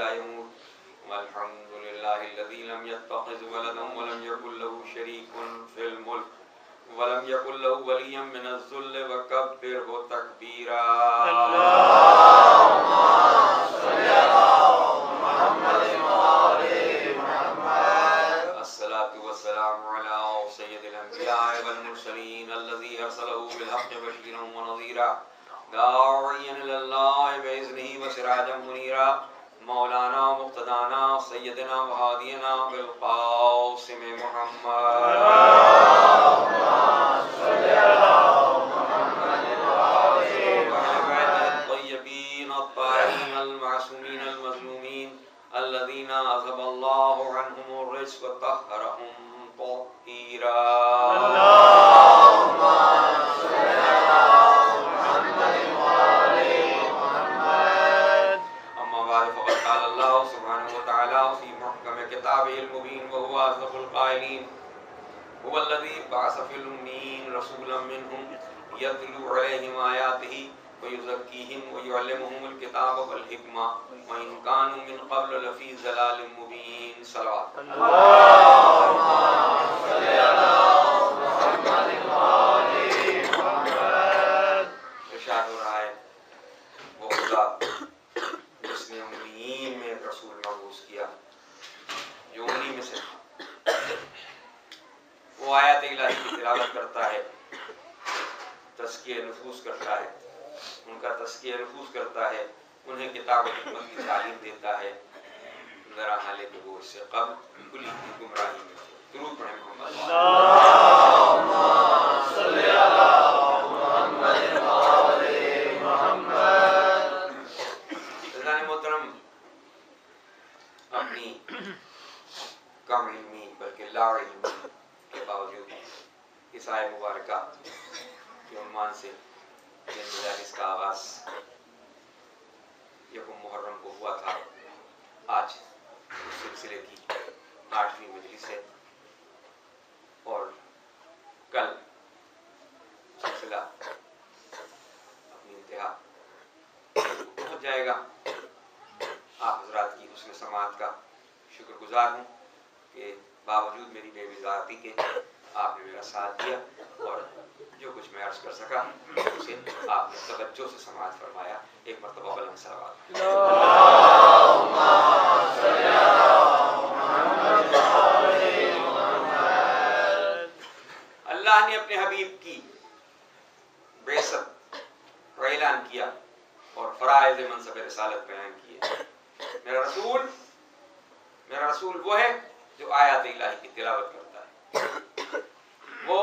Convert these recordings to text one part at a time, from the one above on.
لا يموت والحمد لله الذي لم يتخذ ولدا ولم يكن له شريك في الملك ولم يكن له ولي من الذل وكبره تكبيرا اللهم صل على محمد وآل محمد الصلاة والسلام على سيد الأنبياء والمرسلين الذي أرسله بالحق بشيرا ونذيرا داعيا إلى الله بإذنه وسراجا منيرا مولانا مقتدانا سيدنا وهادينا بالقاسم محمد اللهم صل على محمد وعلى الطيبين الطاهرين المعصومين المظلومين الذين أذهب الله عنهم الرجس وطهرهم تطهيرا اللهم صل على محمد وآل محمد أما بعد فقد قال الله سبحانه وتعالى في محكم كتابه المبين وهو أصدق القائلين هو الذي بعث في الأميين رسولا منهم يتلو عليهم آياته ويزكيهم ويعلمهم الكتاب والحكمة وإن كانوا من قبل لفي ضلال مبين صلوات اللهم صل على محمد وآل محمد ارشاد ہو رہا ہے وہ خدا جس نے امیین میں ایک رسول مبعوث کیا جو انہی میں سے تھا وہ آیات الہی کی تلاوت کرتا ہے تزکیہ نفوس کرتا ہے ان کا تزکیہ نفوس کرتا ہے انہیں کتاب و حکمت کی تعلیم دیتا ہے ذرا حالے کہ وہ اس سے قبل کلی کی گمراہی میں تھے درود پڑھیں محمد اللہم صلی علی محمد وآل محمد عزیزان محترم اپنی کم علمی بلکہ لا علمی کے باوجود اس آیہ مبارکہ کے عنوان سے یہ مجالس کا آغاز یکم محرم کو ہوا تھا آج اس سلسلے کی 8ویں مجلس ہے اور کل سلسلہ اپنی انتہا پہنچ جائے گا آپ حضرات کی حسن سماعت کا شکر گزار ہوں کہ باوجود میری بے وضاحتی کے آپ نے میرا ساتھ دیا اور جو کچھ میں عرض کر سکا اسے آپ نے توجہ سے سماعت فرمایا ایک مرتبہ بلند صلوات اللہم صلی علی محمد وآل محمد اللہ نے اپنے حبیب کی بعثت کا اعلان کیا اور فرائض منصب رسالت بیان کیے میرا رسول وہ ہے جو آیات الہی کی تلاوت کرتا ہے وہ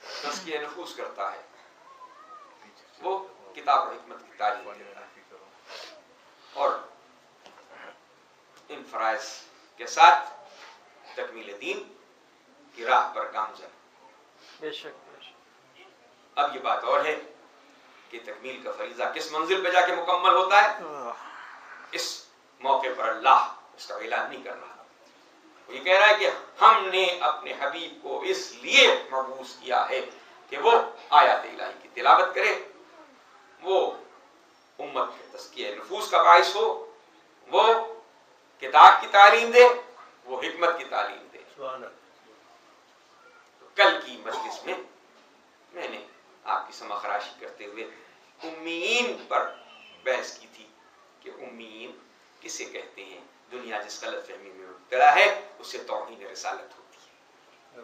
تزکیہ نفوس کرتا ہے وہ کتاب و حکمت کی تعلیم دیتا ہے اور ان فرائض کے ساتھ تکمیل دین کی راہ پر گامزن بے شک اب یہ بات اور ہے کہ تکمیل کا فریضہ کس منزل پہ جا کے مکمل ہوتا ہے اس موقع پر اللہ اس کا اعلان نہیں کر رہا وہ یہ کہہ رہا ہے کہ ہم نے اپنے حبیب کو اس لیے مبعوث کیا ہے کہ وہ آیات الہی کی تلاوت کرے وہ امت کے تزکیہ نفوس کا باعث ہو وہ کتاب کی تعلیم دے وہ حکمت کی تعلیم دے تو کل کی مجلس میں میں نے آپ کی سمع خراشی کرتے ہوئے امیین پر بحث کی تھی کہ امیین کسے کہتے ہیں دنیا جس غلط فہمی میں مبتلا ہے اس سے توہین رسالت ہوتی ہے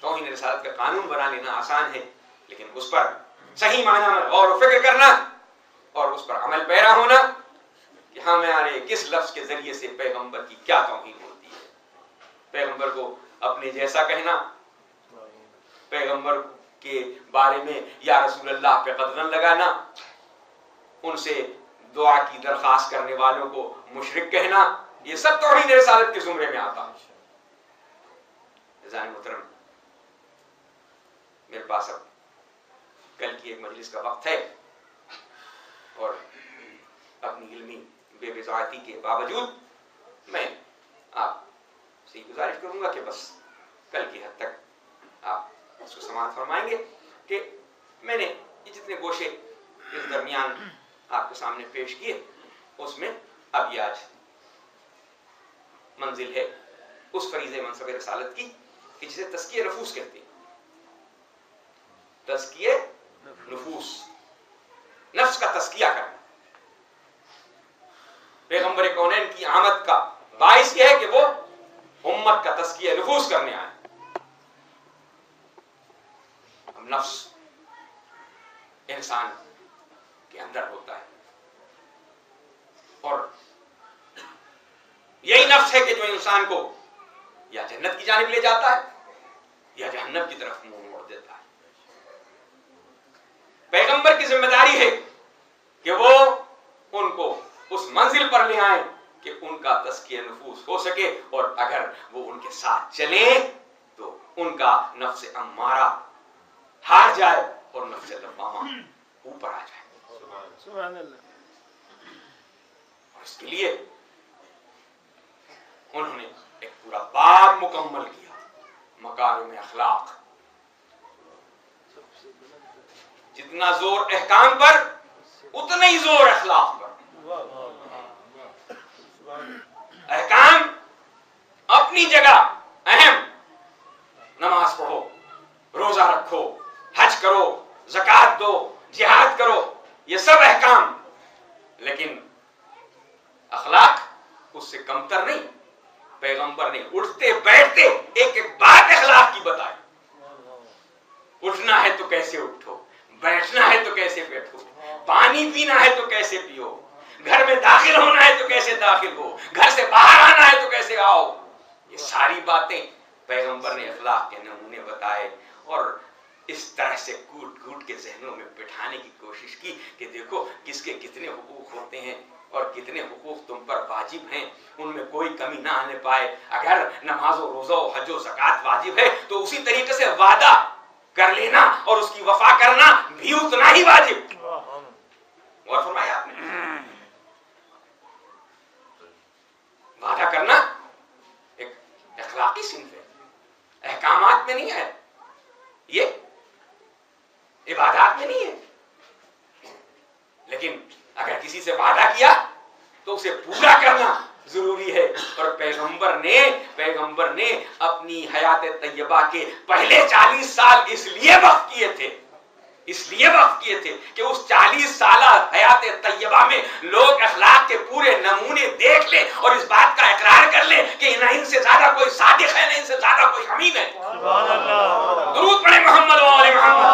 توہین رسالت کا قانون بنا لینا آسان ہے لیکن اس پر صحیح معنی میں غور و فکر کرنا اور اس پر عمل پیرا ہونا کہ ہمارے کس لفظ کے ذریعے سے پیغمبر کی کیا توہین ہوتی ہے پیغمبر کو اپنے جیسا کہنا پیغمبر کے بارے میں یا رسول اللہ پہ قدغن لگانا ان سے دعا کی درخواست کرنے والوں کو مشرک کہنا یہ سب توحید رسالت کے زمرے میں آتا ہے عزیزان محترم میرے پاس اب کل کی ایک مجلس کا وقت ہے اور اپنی علمی بے وضاحتی کے باوجود میں آپ سے گزارش کروں گا کہ بس کل کی حد تک آپ اس کو سماعت فرمائیں گے کہ میں نے یہ جتنے گوشے اس درمیان آپ کے سامنے پیش کیے اس میں اب یہ آج منزل ہے اس فریضہ منصب رسالت کی کہ جسے تزکیہ نفوس کہتے ہیں. تزکیہ نفوس، نفس کا تزکیہ کرنا. پیغمبر کونین کی آمد کا باعث یہ ہے کہ وہ امت کا تزکیہ نفوس کرنے آئے. اب نفس انسان کے اندر ہوتا ہے اور یہی نفس ہے کہ جو انسان کو یا جنت کی جانب لے جاتا ہے یا جہنم کی طرف منہ موڑ دیتا ہے. پیغمبر کی ذمہ داری ہے کہ وہ ان کو اس منزل پر لے آئیں کہ ان کا تزکیہ نفوس ہو سکے، اور اگر وہ ان کے ساتھ چلیں تو ان کا نفس امارہ ہار جائے اور نفس لوامہ اوپر آ جائے. سبحان اللہ. اور اس کے لیے انہوں نے ایک پورا باب مکمل کیا، مکارم اخلاق. جتنا زور احکام پر اتنا ہی زور اخلاق پر. احکام اپنی جگہ اہم، نماز پڑھو، روزہ رکھو، حج کرو، زکات دو، جہاد کرو، یہ سب احکام، لیکن اخلاق اس سے کمتر نہیں. پیغمبر نے اٹھتے بیٹھتے ایک ایک بات اخلاق کی بتائی. اٹھنا ہے تو کیسے اٹھو، بیٹھنا ہے تو کیسے بیٹھو، پانی پینا ہے تو کیسے پیو، گھر میں داخل ہونا ہے تو کیسے داخل ہو، گھر سے باہر آنا ہے تو کیسے آؤ. یہ ساری باتیں پیغمبر نے اخلاق کے نمونے بتائے اور اس طرح سے کوٹ کوٹ کے ذہنوں میں بٹھانے کی کوشش کی کہ دیکھو کس کے کتنے حقوق ہوتے ہیں اور کتنے حقوق تم پر واجب ہیں، ان میں کوئی کمی نہ آنے پائے. اگر نماز و روزہ و حج و زکات واجب ہے تو اسی طریقے سے وعدہ کر لینا اور اس کی وفا کرنا بھی اتنا ہی واجب. اور فرمایا آپ نے وعدہ کرنا ایک اخلاقی صنف ہے، احکامات میں نہیں ہے، یہ عبادات میں نہیں ہے. لیکن اگر کسی سے وعدہ کیا تو اسے پورا کرنا ضروری ہے. اور پیغمبر نے اپنی حیات طیبہ کے پہلے 40 سال اس لیے وقف کیے تھے کہ اس 40 سالہ حیات طیبہ میں لوگ اخلاق کے پورے نمونے دیکھ لیں اور اس بات کا اقرار کر لیں کہ نہ ان سے زیادہ کوئی صادق ہے، نہ ان سے زیادہ کوئی امین ہے. سبحان اللہ. درود پڑھیں محمد و آل محمد.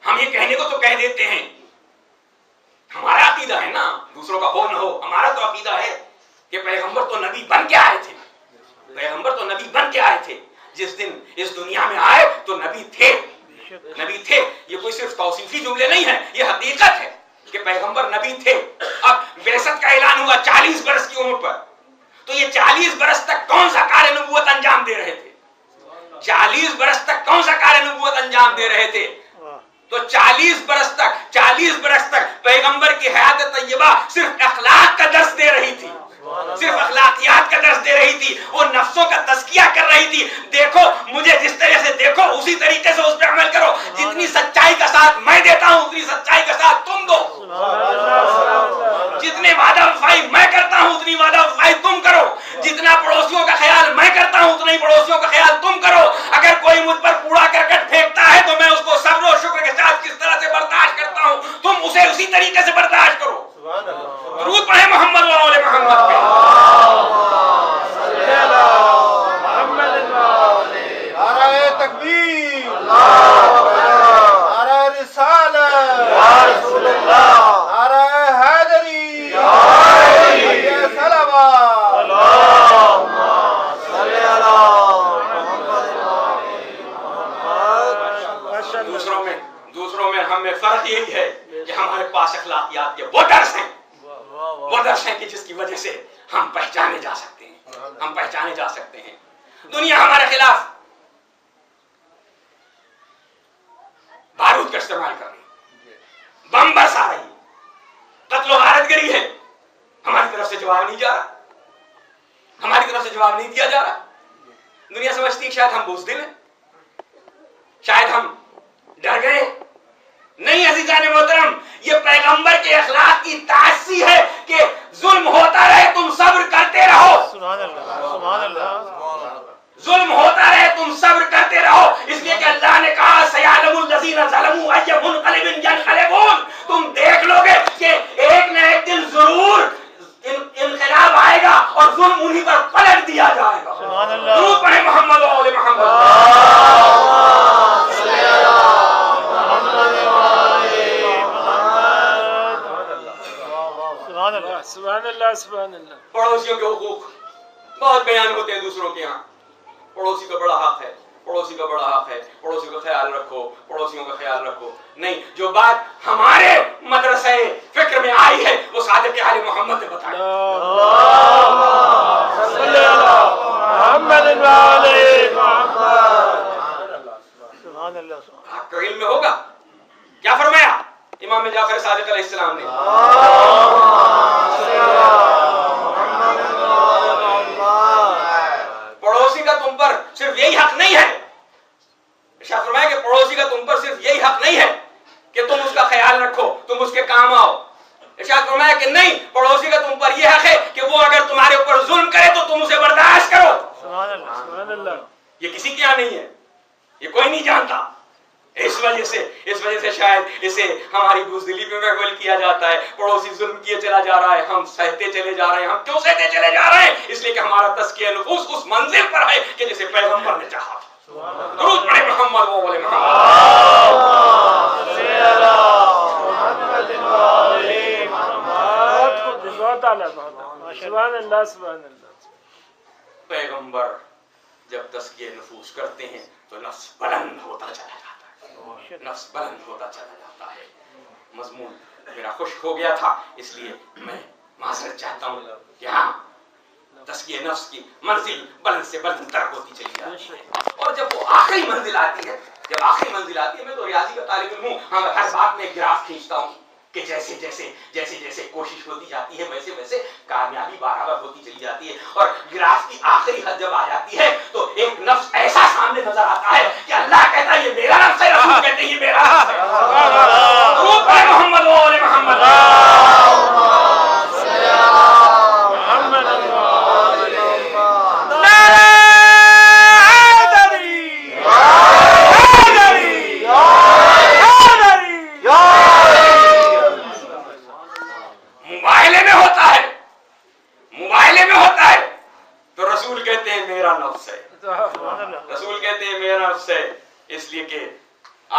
ہم یہ کہنے کو تو کہہ دیتے ہیں، ہمارا عقیدہ ہے نا، دوسروں کا ہو نہ ہو، ہمارا تو عقیدہ ہے کہ پیغمبر تو نبی بن کے آئے تھے. پیغمبر تو نبی بن کے آئے تھے. جس دن اس دنیا میں آئے تو نبی تھے. یہ کوئی صرف توصیفی جملے نہیں ہیں، یہ حقیقت ہے کہ پیغمبر نبی تھے. اب بعثت کا اعلان ہوا 40 برس کی عمر پر، تو یہ 40 برس تک کون سا کار نبوت انجام دے رہے تھے؟ 40 برس تک کون سا کار نبوت انجام دے رہے تھے؟ تو 40 برس تک پیغمبر کی حیات طیبہ صرف اخلاق کا درس دے رہی تھی، صرف اخلاقیات کا درس دے رہی تھی. وہ نفسوں کا تزکیہ کر رہی تھی. دیکھو مجھے جس طرح سے دیکھو اسی طریقے سے اس پہ عمل کرو. جتنی سچائی کا ساتھ میں دیتا ہوں اتنی سچائی کا ساتھ تم دو. جتنے وعدہ وفائی میں کرتا ہوں اتنی وعدہ وفائی تم کرو. جتنا پڑوسیوں کا خیال میں کرتا ہوں اتنا ہی پڑوسیوں کا خیال تم کرو. اگر کوئی مجھ پر کوڑا کرکٹ پھینکتا ہے تو میں اس کو صبر و شکر کے ساتھ کس طرح سے برداشت کرتا ہوں تم اسے اسی طریقے سے برداشت کرو. درود پڑھیں محمد و آل محمد پہ. نعرہ تکبیر، نعرہ رسالت، نعرہ حیدری، حی صلوات. دوسروں میں ہم میں فرق یہی ہے کہ ہمارے پاس اخلاقیات کے وہ درس ہیں کہ جس کی وجہ سے ہم پہچانے جا سکتے ہیں. دنیا ہمارے خلاف بارود کا استعمال کر رہی ہے، بم برسا رہی ہے، قتل و غارت گری ہے. ہماری طرف سے جواب نہیں دیا جا رہا. دنیا سمجھتی ہے شاید ہم بزدل ہیں، شاید ہم ڈر گئے. نہیں عزیزان محترم، یہ پیغمبر کے اخلاق کی تعصی ہے کہ ظلم ہوتا رہے تم صبر کرتے رہو. سبحان اللہ، سبحان اللہ. ظلم ہوتا رہے تم صبر کرتے رہو، اس لیے کہ اللہ نے کہا سیعلم الذین ظلموا ای منقلب ینقلبون. تم دیکھ لو گے کہ ایک نہ ایک دن ضرور انقلاب آئے گا اور ظلم انہی پر پلٹ دیا جائے گا. سبحان اللہ. درود پڑھیں محمد و آل محمد. سبحان اللہ، سبحان اللہ. پڑوسیوں کے حقوق بہت بیان ہوتے ہیں دوسروں کے یہاں. پڑوسی کا بڑا حق ہے، پڑوسی کا بڑا حق ہے، پڑوسی کا خیال رکھو، پڑوسیوں کا خیال رکھو. نہیں، جو بات ہمارے مدرسے فکر میں آئی ہے وہ صادق آل محمد نے بتائی. آپ کا علم میں ہوگا کیا فرمایا امام جعفر صادق علیہ السلام نے. پڑوسی کا تم پر صرف یہی حق نہیں ہے، ارشاد فرمایا کہ پڑوسی کا تم پر صرف یہی حق نہیں ہے کہ تم اس کا خیال رکھو، تم اس کے کام آؤ. ارشاد فرمایا کہ نہیں، پڑوسی کا تم پر یہ حق ہے کہ وہ اگر تمہارے اوپر ظلم کرے تو تم اسے برداشت کرو. سبحان اللہ. یہ کسی کے یہاں نہیں ہے، یہ کوئی نہیں جانتا. اس وجہ سے شاید اسے ہماری بزدلی میں محول کیا جاتا ہے. پڑوسی ظلم کیے چلا جا رہا ہے، ہم سہتے چلے جا رہے ہیں. ہم کیوں سہتے چلے جا رہے ہیں؟ اس لیے کہ ہمارا تزکیہ نفوس اس منزل پر ہے کہ جسے پیغمبر نے چاہا تھا. درود پڑھیں محمد و آل محمد. پیغمبر جب تزکیہ نفوس کرتے ہیں تو نفس بلند ہوتا چلا جاتا ہے، نفس بلند ہوتا چلا جاتا ہے. مضمون میرا خشک ہو گیا تھا، اس لیے میں معذرت چاہتا ہوں کہ ہاں تزکیہ نفس کی منزل بلند سے بلند تر ہوتی چلی جاتی ہے. اور جب وہ آخری منزل آتی ہے، میں تو ریاضی کا طالب علم ہوں، ہاں میں ہر بات میں ایک گراف کھینچتا ہوں کہ جیسے کوشش ہوتی جاتی ہے ویسے کامیابی برابر ہوتی چلی جاتی ہے. اور گراف کی آخری حد جب آ جاتی ہے تو ایک نفس ایسا سامنے نظر آتا ہے کہ اللہ کہتا ہے یہ میرا نفس ہے، رسول کہتے ہیں یہ میرا نفس ہے. درود پڑھیں محمد و آل محمد. موبائلے میں ہوتا ہے تو رسول کہتے ہیں میرا نفس ہے، رسول کہتے ہیں میرا نفس ہے. اس لیے کہ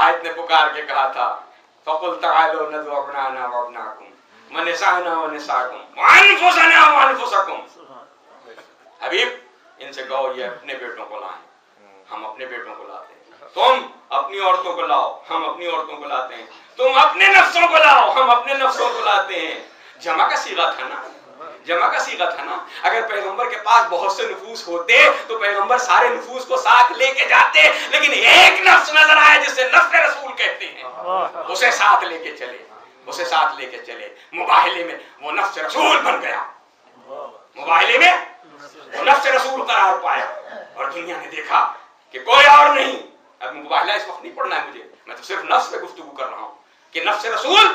آیت نے پکار کے کہا تھا فَقُلْ تَعَالَوْا نَدْعُ أَبْنَاءَنَا وَأَبْنَاءَكُمْ وَنِسَاءَنَا وَنِسَاءَكُمْ وَأَنفُسَنَا وَأَنفُسَكُمْ. حبیب ان سے کہو یہ اپنے بیٹوں کو لائیں، ہم اپنے بیٹوں کو لاتے ہیں. تم اپنی عورتوں کو لاؤ، ہم اپنی عورتوں کو لاتے ہیں. تم اپنے نفسوں کو لاؤ، ہم اپنے نفسوں کو لاتے ہیں. جمع کا صیغہ تھا نا. اگر پیغمبر کے پاس بہت سے نفوس ہوتے تو پیغمبر سارے نفوس کو ساتھ لے کے جاتے، لیکن ایک نفس نظر آیا جسے نفس رسول کہتے ہیں، اسے ساتھ لے کے چلے. مباہلے میں وہ نفس رسول بن گیا، مباہلے میں وہ نفس رسول قرار پایا. اور دنیا نے دیکھا کہ کوئی اور نہیں. اب مباہلہ اس وقت نہیں پڑھنا ہے مجھے، میں تو صرف نفس پہ گفتگو کر رہا ہوں کہ نفس رسول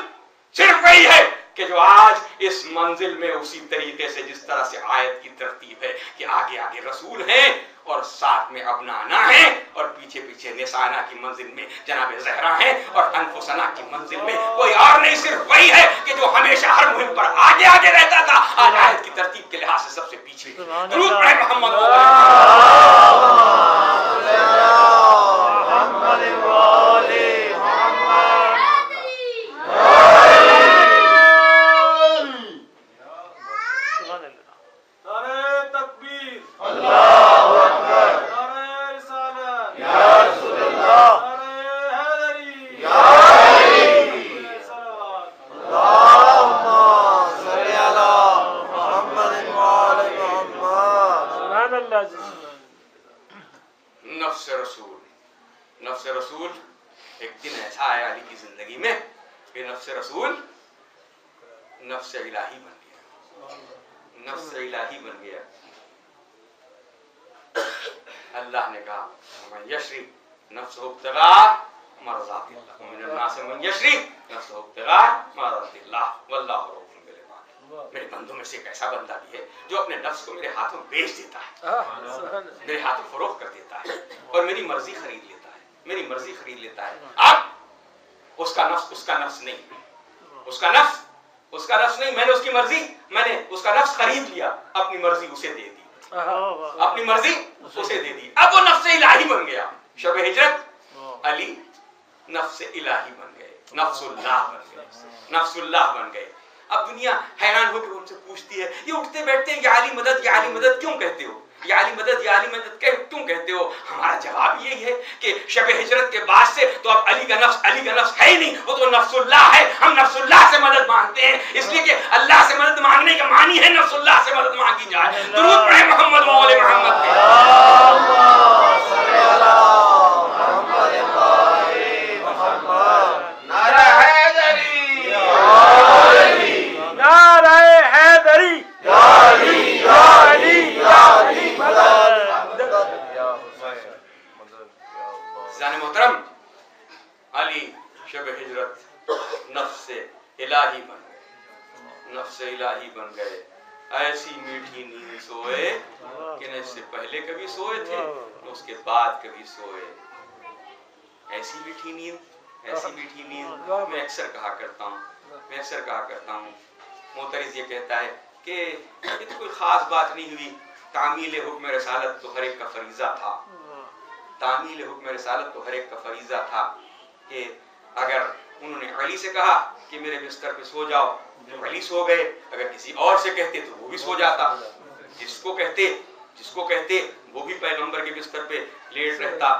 صرف وہی ہے کہ جو آج اس منزل میں اسی طریقے سے جس طرح سے آیت کی ترتیب ہے کہ آگے آگے رسول ہیں اور ساتھ میں ابنانا ہیں اور پیچھے پیچھے نسانا کی منزل میں جناب زہرا ہیں اور انفسنا کی منزل میں کوئی اور نہیں، صرف وہی ہے کہ جو ہمیشہ ہر مہم پر آگے آگے رہتا تھا، آج آیت کی ترتیب کے لحاظ سے سب سے پیچھے. درود پڑھیں محمد نفس رسول. ایک دن ایسا آیا علی کی زندگی میں کہ نفس رسول نفس الہی بن گیا. اللہ نے کہا من یشرب نفسہ ابتغاء مرضات اللہ ومن الناس من یشری نفسہ ابتغاء مرضات اللہ واللہ رؤوف بالعباد. میرے بندوں میں سے ایک ایسا بندہ بھی ہے جو اپنے نفس کو میرے ہاتھوں بیچ دیتا ہے, میرے ہاتھوں فروخت کر دیتا ہے اور میری مرضی خرید لیتا ہے, میری مرضی خرید لیتا ہے. اب اس کا نفس نہیں, اس کا نفس نہیں, میں نے اس کی مرضی, میں نے اس کا نفس خرید لیا, اپنی مرضی اسے دے دی, اپنی مرضی اسے دے دی. اب وہ نفس الہی بن گیا. شب ہجرت علی نفس الہی بن گئے, نفس اللہ بن گئے, نفس اللہ بن گئے. اب دنیا حیران ہو کے ان سے پوچھتی ہے, یہ اٹھتے بیٹھتے ہیں یا علی مدد یا علی مدد کیوں کہتے ہو, یا علی مدد یا علی مدد کیوں کہتے ہو؟ ہمارا جواب یہی ہے کہ شب ہجرت کے بعد سے تو اب علی کا نفس ہے ہی نہیں, وہ تو نفس اللہ ہے. ہم نفس اللہ سے مدد مانگتے ہیں اس لیے کہ اللہ سے مدد مانگنے کا معنی ہے نفس اللہ سے مدد مانگی جائے. درود پڑھیں محمد و آل محمد پہ. محترم علی شب ہجرت نفس الہی بن گئے, نفس الہی بن گئے. ایسی میٹھی نیند سوئے کہ نہ اس سے پہلے کبھی سوئے تھے نہ اس کے بعد کبھی سوئے. ایسی میٹھی نیند, ایسی میٹھی نیند. میں اکثر کہا کرتا ہوں معترض یہ کہتا ہے کہ یہ تو کوئی خاص بات نہیں ہوئی, تعمیل حکم رسالت تو ہر ایک کا فریضہ تھا, تعمیل حکم رسالت تو ہر ایک کا فریضہ تھا. کہ اگر انہوں نے علی سے کہا کہ میرے بستر پہ سو جاؤ تو علی سو گئے, اگر کسی اور سے کہتے تو وہ بھی سو جاتا, جس کو کہتے وہ بھی پیغمبر کے بستر پہ لیٹ رہتا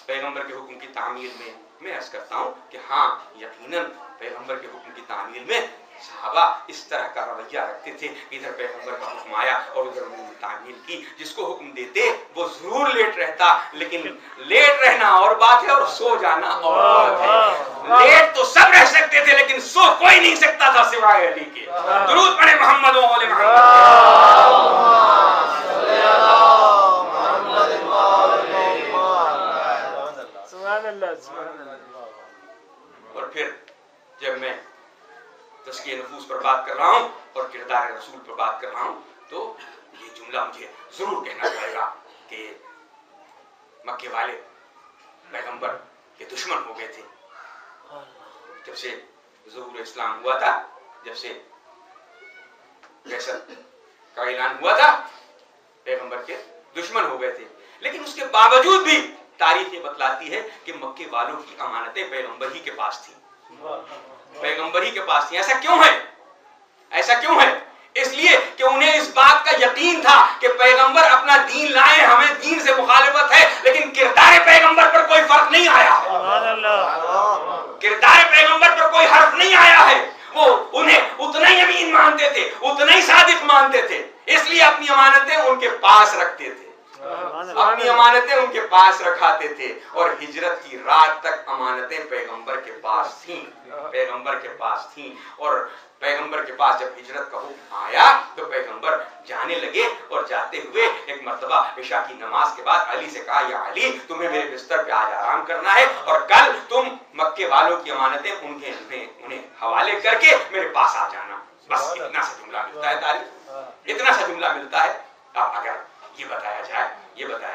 پیغمبر کے حکم کی تعمیل میں. میں عرض کرتا ہوں کہ ہاں یقیناً پیغمبر کے حکم کی تعمیل میں صحابہ اس طرح کا رویہ رکھتے تھے کہ ادھر پیغمبر کا حکم آیا اور ادھر انہوں نے تعمیل کی. جس کو حکم دیتے وہ ضرور لیٹ رہتا, لیکن لیٹ رہنا اور بات ہے اور سو جانا اور بات ہے. لیٹ تو سب رہ سکتے تھے لیکن سو کوئی نہیں سکتا تھا سوائے علی کے. درود پڑھیں محمد و آل محمد. اور پھر جب میں تزکیہ نفوس پر بات کر رہا ہوں اور کردار رسول پر بات کر رہا ہوں تو یہ جملہ مجھے ضرور کہنا پڑے گا کہ مکے والے پیغمبر کے دشمن ہو گئے تھے. جب سے ظہور اسلام ہوا تھا, جب سے بعثت کا اعلان ہوا تھا, پیغمبر کے دشمن ہو گئے تھے. لیکن اس کے باوجود بھی تاریخ یہ بتلاتی ہے کہ مکے والوں کی امانتیں پیغمبر ہی کے پاس تھیں, پیغمبر ہی کے پاس تھی. ایسا کیوں ہے؟ ایسا کیوں ہے؟ اس لیے کہ انہیں اس بات کا یقین تھا کہ پیغمبر اپنا دین لائے, ہمیں دین سے مخالفت ہے, لیکن کردار پیغمبر پر کوئی فرق نہیں آیا ہے. کردار پیغمبر پر کوئی حرف نہیں آیا ہے. وہ انہیں اتنا ہی امین مانتے تھے, اتنا ہی صادق مانتے تھے, اس لیے اپنی امانتیں ان کے پاس رکھتے تھے, اپنی امانتیں ان کے پاس رکھاتے تھے. اور ہجرت کی رات تک امانتیں پیغمبر کے پاس تھیں, پیغمبر کے پاس تھیں. اور پیغمبر کے پاس جب ہجرت کا حکم آیا تو پیغمبر جانے لگے, اور جاتے ہوئے ایک مرتبہ عشاء کی نماز کے بعد علی سے کہا, یا علی تمہیں میرے بستر پہ آج آرام کرنا ہے اور کل تم مکے والوں کی امانتیں انہیں حوالے کر کے میرے پاس آ جانا. بس اتنا سا جملہ ملتا ہے تاریخ, اتنا سا جملہ ملتا ہے. اب اگر یہ بتایا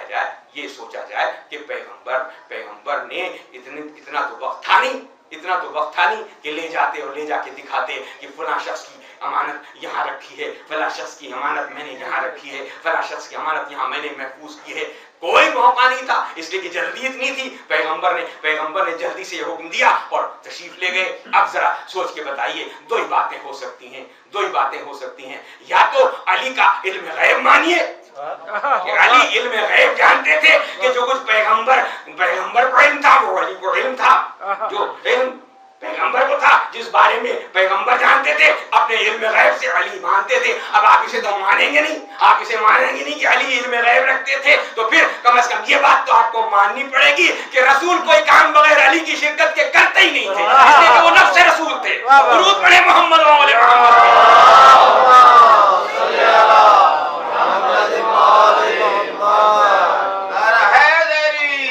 جائے, یہ سوچا جائے کہ پیغمبر نے اتنا تو وقت تھا نہیں کہ لے جاتے اور لے جا کے دکھاتے کہ فلاں شخص کی امانت یہاں رکھی ہے, فلاں شخص کی امانت میں نے یہاں رکھی ہے, فلاں شخص کی امانت یہاں میں نے محفوظ کی ہے. کوئی موقع نہیں تھا, اس لیے کہ جلدی اتنی تھی. پیغمبر نے جلدی سے یہ حکم دیا اور تشریف لے گئے. اب ذرا سوچ کے بتائیے, دو ہی باتیں ہو سکتی ہیں. یا تو علی کا علم غیب مانیے کہ علی علم غیب جانتے تھے کہ جو کچھ پیغمبر کو علم تھا وہ علی کو علم تھا, جو علم پیغمبر کو تھا, جس بارے میں پیغمبر جانتے تھے, اپنے علم غیب سے علی مانتے تھے. اب آپ اسے تو مانیں گے نہیں کہ علی علم غیب رکھتے تھے, تو پھر کم از کم یہ بات تو آپ کو ماننی پڑے گی کہ رسول کوئی کام بغیر علی کی شرکت کے کرتے ہی نہیں تھے, اس لیے کہ وہ نفس رسول تھے. درود پڑھیں محمد و آل محمد. نعرہ حیدری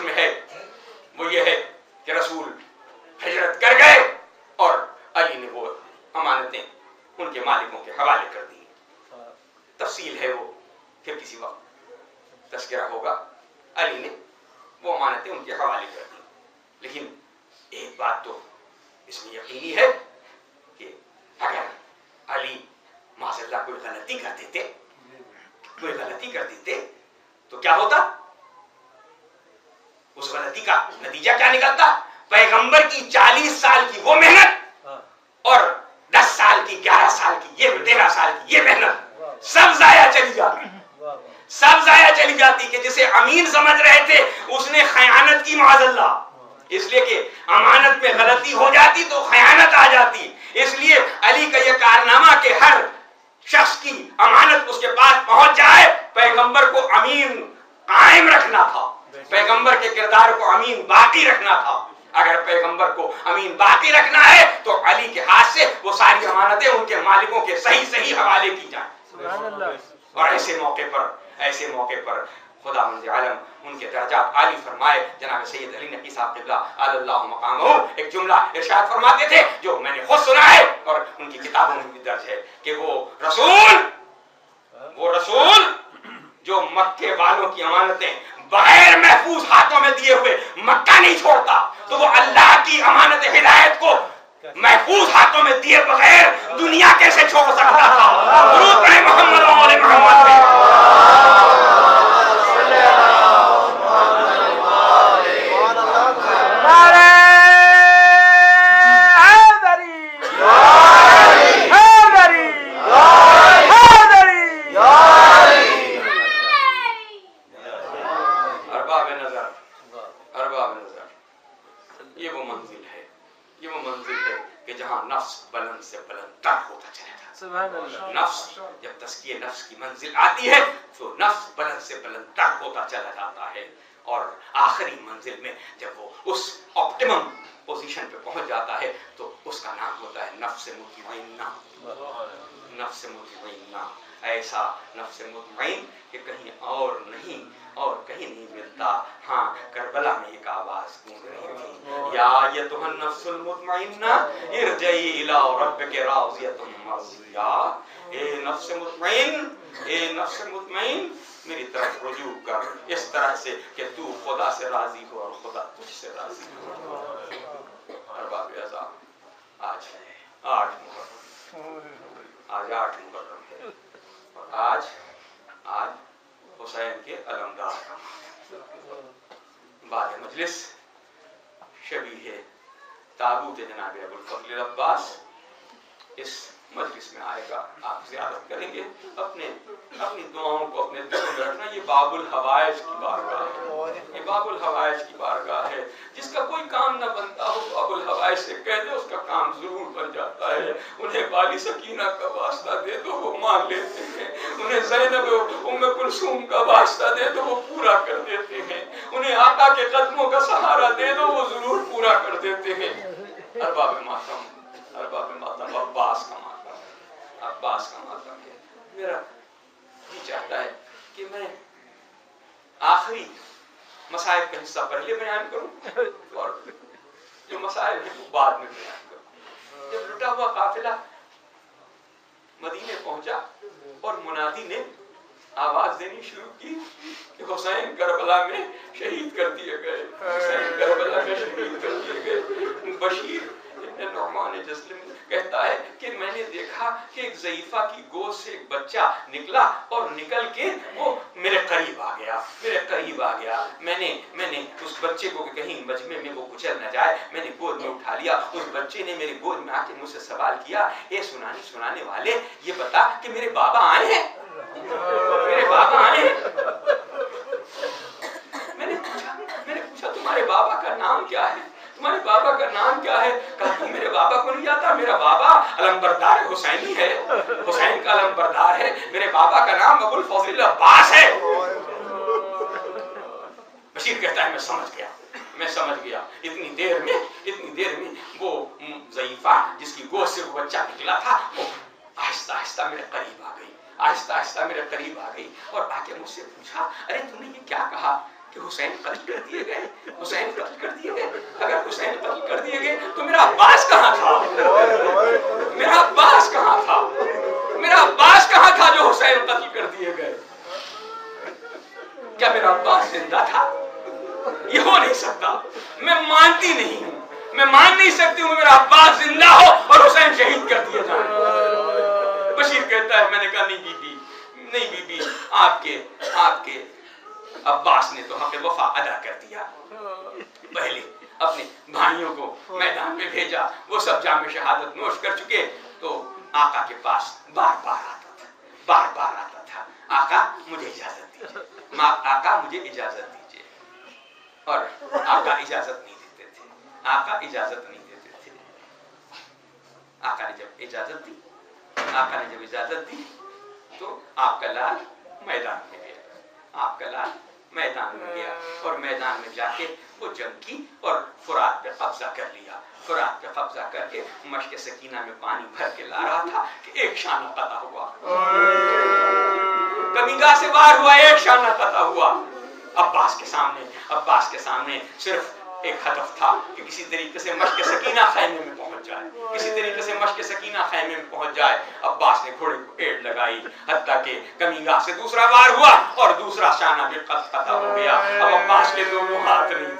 میں ہے وہ یہ ہے کہ رسول ہجرت کر گئے اور علی نے وہ امانتیں ان کے مالکوں کے حوالے کر دی. تفصیل ہے وہ پھر کسی وقت تذکرہ ہوگا. علی نے وہ امانتیں ان کے حوالے کر دی. لیکن ایک بات تو اس میں یقینی ہے کہ اگر علی معاذ اللہ کوئی غلطی کر دیتے تو کیا ہوتا؟ اس غلطی کا نتیجہ کیا نکلتا؟ پیغمبر کی 40 سال کی وہ محنت اور 10 سال کی 11 سال کی یہ 13 سال کی یہ محنت سب ضائع چلی جاتی کہ جسے امین سمجھ رہے تھے اس نے خیانت کی معاذ اللہ. اس لیے کہ امانت میں غلطی ہو جاتی تو خیانت آ جاتی. اس لیے علی کا یہ کارنامہ کہ ہر شخص کی امانت اس کے پاس پہنچ جائے. پیغمبر کو امین قائم رکھنا تھا, پیغمبر کے کردار کو امین باقی رکھنا تھا. اگر پیغمبر کو امین باقی رکھنا ہے تو علی کے ہاتھ سے وہ ساری امانتیں ان کے مالکوں کے صحیح حوالے کی جائیں. اور ایسے موقع پر خدا مند عالم ان کے درجات عالی فرمائے. جناب سید علی نقی صاحب قبلہ علی اللہ مقامہ ایک جملہ ارشاد فرماتے تھے جو میں نے خود سنا ہے اور ان کی کتابوں میں بھی درج ہے کہ وہ رسول جو مکے والوں کی امانتیں بغیر محفوظ ہاتھوں میں دیے ہوئے مکہ نہیں چھوڑتا تو وہ اللہ کی امانت ہدایت کو محفوظ ہاتھوں میں دیے بغیر دنیا کیسے چھوڑ سکتا تھا؟ درود پڑھیں محمد و آل محمد پہ. نفس جب تزکیہ نفس کی منزل آتی ہے تو نفس بلند سے بلند تر ہوتا چلا جاتا ہے اور آخری منزل میں جب وہ اس آپٹیمم پوزیشن پہ پہنچ جاتا ہے تو اس کا نام ہوتا ہے نفس مطمئنہ. نفس مطمئنہ ایسا نفس مطمئن کہ کہیں اور نہیں ملتا. ہاں کربلا میں ایک آواز گونج رہی تھی یا ایتھا النفس المطمئنہ ارجعی الی ربک راضیۃ مرضیہ. اے نفس مطمئن میری طرف رجوع کر اس طرح سے کہ تو خدا سے راضی ہو اور خدا تجھ سے راضی ہو. ارباب اعظام آج 8 محرم ہے اور آج حسین کے علمدار بعد مجلس شبیہ تابوت جناب ابوالفضل العباس اس مجلس میں آئے گا. آپ زیارت کریں گے, اپنی دعاؤں کو اپنے دلوں میں رکھنا. یہ باب الحوائج کی بارگاہ ہے, یہ باب الحوائج کی بارگاہ ہے. جس کا کوئی کام نہ بنتا ہو باب الحوائج سے کہہ دے اس کا کام ضرور بن جاتا ہے. انہیں بالی سکینہ کا واسطہ دے دو وہ مان لیتے ہیں, انہیں زینب ام کلثوم کا واسطہ دے دو وہ پورا کر دیتے ہیں, انہیں آقا کے قدموں کا سہارا دے دو وہ ضرور پورا کر دیتے ہیں. ارباب ماتم عباس کا ماتم ہے. میرا جی چاہتا ہے کہ میں آخری مسائل کا حصہ پہلے بیان کروں اور جو مسائل ہیں وہ بعد میں بیان کروں. جب لٹا ہوا قافلہ مدینے پہنچا اور منادی نے آواز دینی شروع کی کہ حسین کربلا میں شہید کر دیے گئے, حسین کربلا میں شہید کر دیے گئے. بشیر ابن نعمان جسلم کہتا ہے کہ میں نے دیکھا کہ ایک ضعیفہ کی گود سے ایک بچہ نکلا اور نکل کے وہ میرے قریب آ گیا. میں نے اس بچے کو کہیں مجمع میں وہ کچل نہ جائے میں نے گود میں اٹھا لیا. اس بچے نے میری گود میں آ کے مجھ سے سوال کیا, اے سنانے والے یہ بتا کہ میرے بابا آئے ہیں. میں نے پوچھا تمہارے بابا کا نام کیا ہے؟ کہا تم میرے بابا کو نہیں جاتا؟ میرا بابا علمبردار حسینی ہے, حسین کا علمبردار ہے. میرے بابا کا نام ابوالفضل العباس ہے. بشیر کہتا ہے میں سمجھ گیا. اتنی دیر میں وہ ضعیفہ جس کی گود سے وہ بچہ نکلا تھا وہ آہستہ آہستہ میرے قریب آ گئی اور آ کے مجھ سے پوچھا ارے تم نے یہ کیا کہا؟ کہ حسین قتل کر دیے گئے، حسین قتل کر دیے گئے. اگر حسین قتل کر دیے گئے تو میرا عباس کہاں تھا؟ میرا عباس کہاں تھا؟ میرا عباس کہاں تھا جو حسین قتل کر دیے گئے؟ کیا میرا عباس زندہ تھا؟ یہ ہو نہیں سکتا. میں مانتی نہیں ہوں، میں مان نہیں سکتی ہوں میرا عباس زندہ ہو اور حسین شہید کر دیا جائے. بشیر کہتا ہے میں نے کہا نہیں بی بی، نہیں بی بی، آپ کے عباس نے تو حق وفا ادا کر دیا. پہلے اپنے بھائیوں کو میدان میں بھیجا، وہ سب جام شہادت نوش کر چکے، تو آقا کے پاس بار بار آتا تھا آقا مجھے اجازت دیجیے، آقا مجھے اجازت دیجیے. اور آقا اجازت نہیں دیتے تھے. آقا اجازت نہیں دیتے تھے. آقا نے جب اجازت دی تو آپ کا لال میدان میں گیا. آپ کا لال میدان میں گیا اور میدان میں جا کے وہ جنگ کی اور فرات پہ قبضہ کر لیا. فرات پہ قبضہ کر کے مشق سکینہ میں پانی بھر کے لا رہا تھا کہ ایک شانہ قطع ہوا. کمیگاہ سے وار ہوا، ایک شانہ قطع ہوا. عباس کے سامنے صرف ایک ہدف تھا کہ کسی طریقے سے مشق سکینہ خیمے میں پہنچ جائے، کسی طریقے سے مشق سکینہ خیمے میں پہنچ جائے. عباس نے گھوڑے کو ایڑ لگائی، حتیٰ کہ کمیگاہ سے دوسرا وار ہوا اور دوسرا شانہ بھی قطع ہو گیا. اب عباس کے دونوں ہاتھ نہیں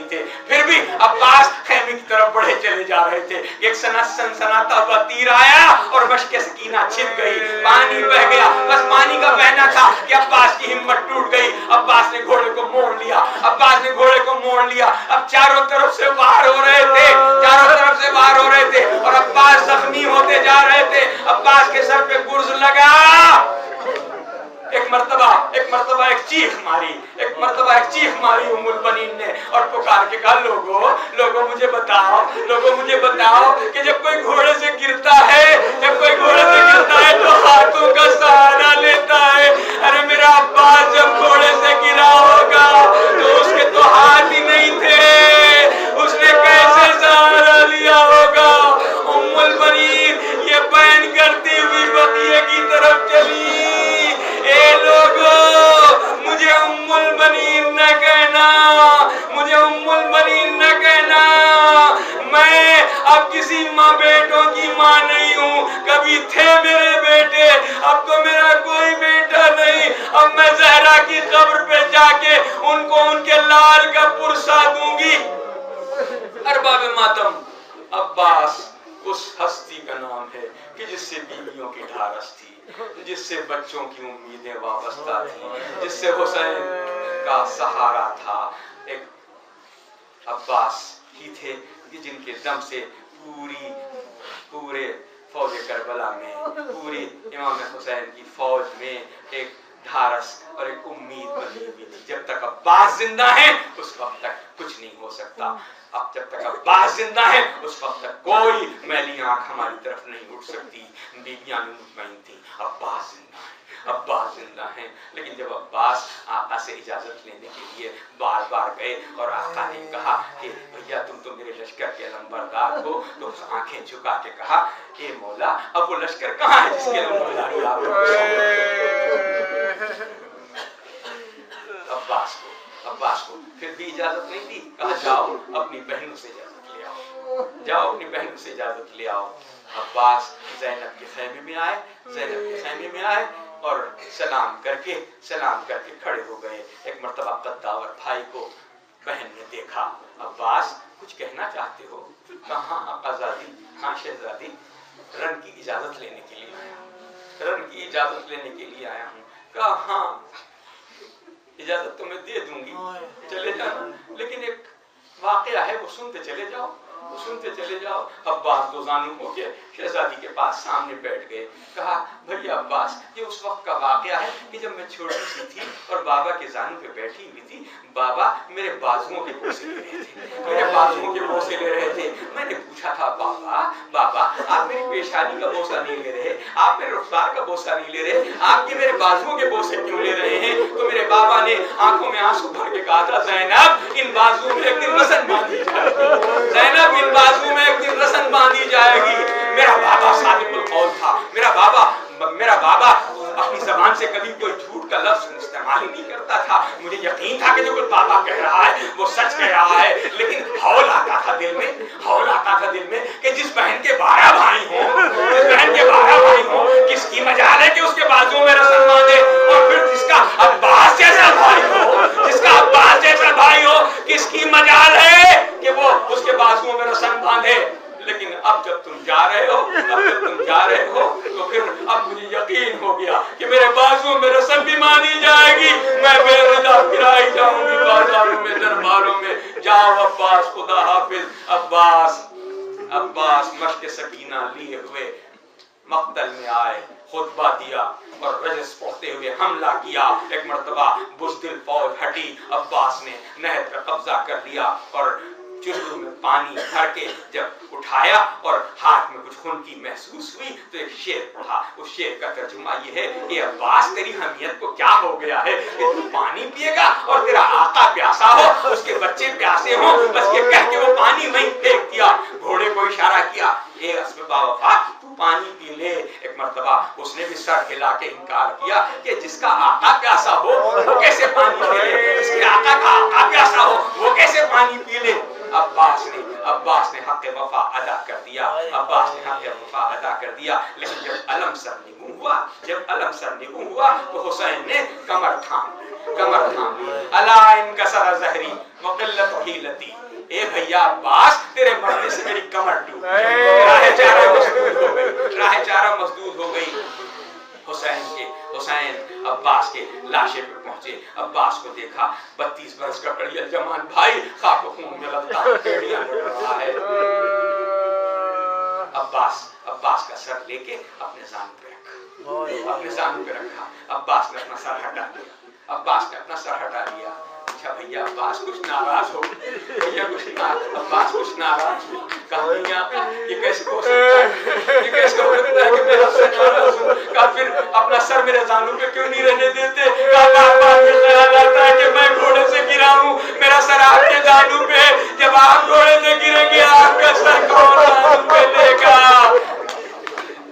تھے. پھر بھی عباس خیمے کی طرف بڑھے چلے جا رہے تھے. ایک سنسناتا ہوا تیر آیا اور مشق سکینہ چھپ گئی، پانی بہ گیا. بس پانی کا بہنا تھا کہ عباس کی ہمت ٹوٹ گئی. عباس نے گھوڑے کو موڑ لیا. اب چاروں طرف سے وار ہو رہے تھے اور عباس زخمی ہوتے جا رہے تھے. عباس کے سر پہ گرز لگا. ایک مرتبہ ایک چیخ ماری ام البنین نے اور پکار کے کہا لوگوں مجھے بتاؤ کہ جب کوئی گھوڑے سے گرتا ہے تو ہاتھوں کا سہارا لیتا ہے. ارے میرا عباس جب گھوڑے سے گرا ہوگا تو اس کے تو ہاتھ ہی نہیں تھے، اس نے کیسے سہارا لیا ہوگا؟ ام البنین یہ بیان کرتی ہوئی بقیہ کی طرف چلی. اے لوگوں، مجھے ام البنین نہ کہنا، میں اب کسی ماں بیٹوں کی ماں نہیں ہوں. کبھی تھے میرے بیٹے، اب تو میرا کوئی بیٹا نہیں. اب میں زہرا کی قبر پہ جا کے ان کو ان کے لال کا پرسا دوں گی. ارباب ماتم، عباس اس ہستی کا نام ہے کہ جس سے بیویوں کی ڈھارس تھی، جس سے بچوں کی امیدیں وابستہ تھیں، جس سے حسین کا سہارا تھا. ایک عباس ہی تھے کہ جن کے دم سے پورے فوج کربلا میں، پوری امام حسین کی فوج میں ایک ڈھارس اور ایک امید بنی ہوئی تھی. جب تک عباس زندہ ہیں اس وقت تک کچھ نہیں ہو سکتا. اب جب تک عباس زندہ ہے اس وقت تک کوئی میلی آنکھ ہماری طرف نہیں اٹھ سکتی. بیویاں بھی مطمئن تھیں عباس زندہ ہیں. لیکن جب عباس آقا سے اجازت لینے کے لیے بار بار گئے اور آقا نے کہا کہ بھیا تم تو میرے لشکر کے علمبردار ہو، تو اس آنکھیں جھکا کے کہا اے مولا اب وہ لشکر کہاں ہے جس کے علمبرداری آپ کو؟ عباس کو پھر بھی اجازت نہیں دی. کہا جاؤ اپنی بہنوں سے اجازت لے آؤ. عباس زینب کے خیمے میں آئے اور سلام کر کے کھڑے ہو گئے. ایک مرتبہ قداور بھائی کو بہن نے دیکھا. عباس کچھ کہنا چاہتے ہو؟ کہاں آقازادی، ہاں شہزادی، رن کی اجازت لینے کے لیے آیا ہوں. کہا ہاں اجازت تو میں دے دوں گی، چلے جانا، لیکن ایک واقعہ ہے وہ سنتے چلے جاؤ. عباس دو زانو ہو کے شہزادی کے پاس سامنے بیٹھ گئے. کہا بھئی عباس یہ اس وقت کا واقعہ ہے کہ جب میں چھوٹی سی تھی اور بابا کے زانو پہ بیٹھی ہوئی تھی. بابا میرے بازوؤں کے بوسے لے رہے تھے. میں نے پوچھا تھا بابا آپ میری پیشانی کا بوسہ نہیں لے رہے، آپ میرے رخسار کا بوسہ نہیں لے رہے، آپ یہ میرے بازوؤں کے بوسے کیوں لے رہے ہیں؟ تو میرے بابا نے آنکھوں میں آنسو بھر کے کہا تھا زینب ان بازوؤں میں ایک دن رسن باندھی جائے گی. میرا بابا صادق القول تھا. میرا بابا اپنی زبان سے کبھی کوئی جھوٹ کا لفظ استعمال ہی نہیں کرتا تھا. رہا ہے وہ سچ کہہ رہا ہے، لیکن ہول آتا تھا دل میں، ہول آتا تھا دل میں کہ جس بہن کے 12 بھائی ہوں، جس بہن کے 12 بھائی ہوں، کس کی مجال ہے کہ اس کے بازو میں رسن باندھے، اور پھر جس کا عباس جیسا بھائی ہو، جس کا عباس جیسا بھائی ہو، کس کی مجال ہے کہ وہ اس کے بازو میں رسن باندھے۔ لیکن اب جب تم جا رہے ہو، اب جب تم جا رہے ہو تو پھر اب مجھے یقین ہو گیا کہ میرے بازو میں رسم بھی مانی جائے گی، میں بے رضا پھرائی جاؤں گی بازاروں میں، درباروں میں۔ جاؤ عباس، خدا حافظ۔ عباس مشق سکینہ لیے ہوئے مقتل میں آئے، خطبہ دیا اور رجس پڑھتے ہوئے حملہ کیا۔ ایک مرتبہ بزدل فوج ہٹی، عباس نے نہر پہ قبضہ کر لیا اور چلو میں پانی بھر کے جب اٹھایا اور ہاتھ میں کچھ خنکی محسوس ہوئی تو ایک شعر پڑھا۔ اس شعر کا ترجمہ یہ ہے کہ عباس تیری حمیت کو کیا ہو گیا ہے کہ تو پانی پیے گا اور تیرا آقا پیاسا ہو، اس کے بچے پیاسے ہوں، بس یہ کہہ کے وہ پانی وہیں پھینک دیا۔ گھوڑے کو اشارہ کیا، اے اسب باوفا تو پانی پی لے۔ ایک مرتبہ اس نے بھی سر ہلا کے انکار کیا کہ جس کا آقا پیاسا ہو وہ کیسے پانی پی لے، جس کے آقا کا آقا پیاسا ہو وہ کیسے پانی پی لے۔ عباس نے حق وفا ادا کر دیا، عباس نے حق وفا ادا کر دیا۔ لیکن جب علم سرنگوں ہوا تو حسین نے کمر تھام لی۔ الا انکسر ظہری وقلت حیلتی، اے بھیا عباس تیرے مرنے سے میری کمر ٹوٹ گئی، راہ چارہ مسدود ہو گئی۔ حسین عباس کے لاشے پہ پہنچے، عباس کو دیکھا، 32 برس کا کڑیل جوان بھائی خاک و خون میں لگتا پیڑیاں لڑ رہا ہے۔ عباس کا سر لے کے اپنے زانو پہ رکھا، عباس نے اپنا سر ہٹا لیا۔ اچھا بھیا عباس کچھ ناراض ہو، عباس کچھ ناراض ہو، کہا یہ کیسے ہو سکتا ہے کہ میں آپ سے ناراض ہوں؟ کہا پھر اپنا سر میرے زانو پہ کیوں نہیں رہنے دیتے؟ کہا بار بار یہ خیال آتا ہے کہ میں گھوڑے سے گرا ہوں، میرا سر آپ کے زانو پہ، جب آپ گھوڑے سے گریں گے آپ کا سر کون زانو پہ لے گا؟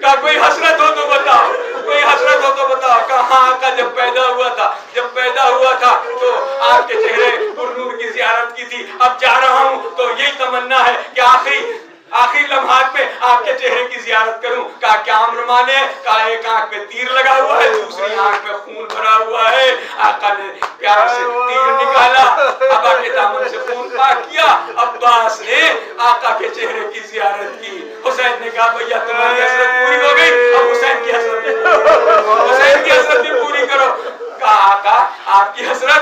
کہا کوئی حسرت ہو تو بتاؤ، کوئی حسرت ہو تو بتاؤ۔ کہاں آقا جب پیدا ہوا تھا تو آپ کے چہرے پر نور کی زیارت کی تھی، اب جا رہا ہوں تو یہی تمنا ہے کہ آخری لمحات میں آپ کے چہرے کی زیارت کروں۔ کہا کیا عمر مانے؟ کہا ایک آنکھ میں تیر لگا ہوا ہے، دوسری آنکھ میں خون بھرا ہوا ہے۔ آقا نے پیار سے تیر نکالا، ابا کے دامن سے خون پاک کیا، عباس نے آقا کے چہرے کی زیارت کی۔ حسین نے کہا بھیا تمہاری حسرت پوری ہو گئی، اب حسین کی حسرت بھی پوری کرو۔ کہا آقا آپ کی حسرت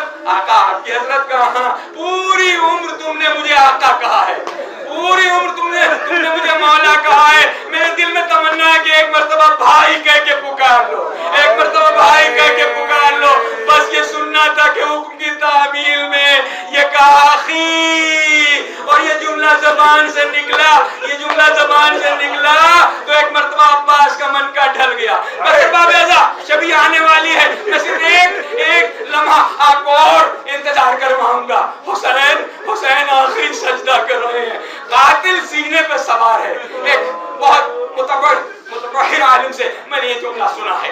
کہاں؟ پوری عمر تم نے مجھے آقا کہا ہے، پوری عمر تم نے مجھے مولا کہا ہے، میرے دل میں تمنا ہے کہ ایک مرتبہ بھائی کہہ کے پکار لو، ایک مرتبہ بھائی کہہ کے پکار لو۔ بس یہ سننا تھا کہ حکم کی تعمیل میں یہ کہا آخی، اور یہ جملہ زبان سے نکلا تو ایک مرتبہ عباس کا من کا ڈھل گیا۔ بس بابیزا شبی آنے والی ہے، میں صرف ایک لمحہ آپ کو اور انتظار کرواؤں گا۔ حسین آخری سجدہ کر رہے ہیں، قاتل سینے پہ سوار ہے۔ ایک بہت متبحر عالم سے میں نے یہ جملہ سنا ہے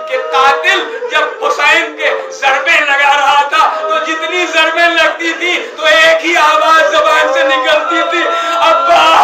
کہ قاتل جب حسین کے ضربیں لگا رہا تھا تو جتنی ضربیں لگتی تھی تو ایک ہی آواز زبان سے نکلتی تھی، عباس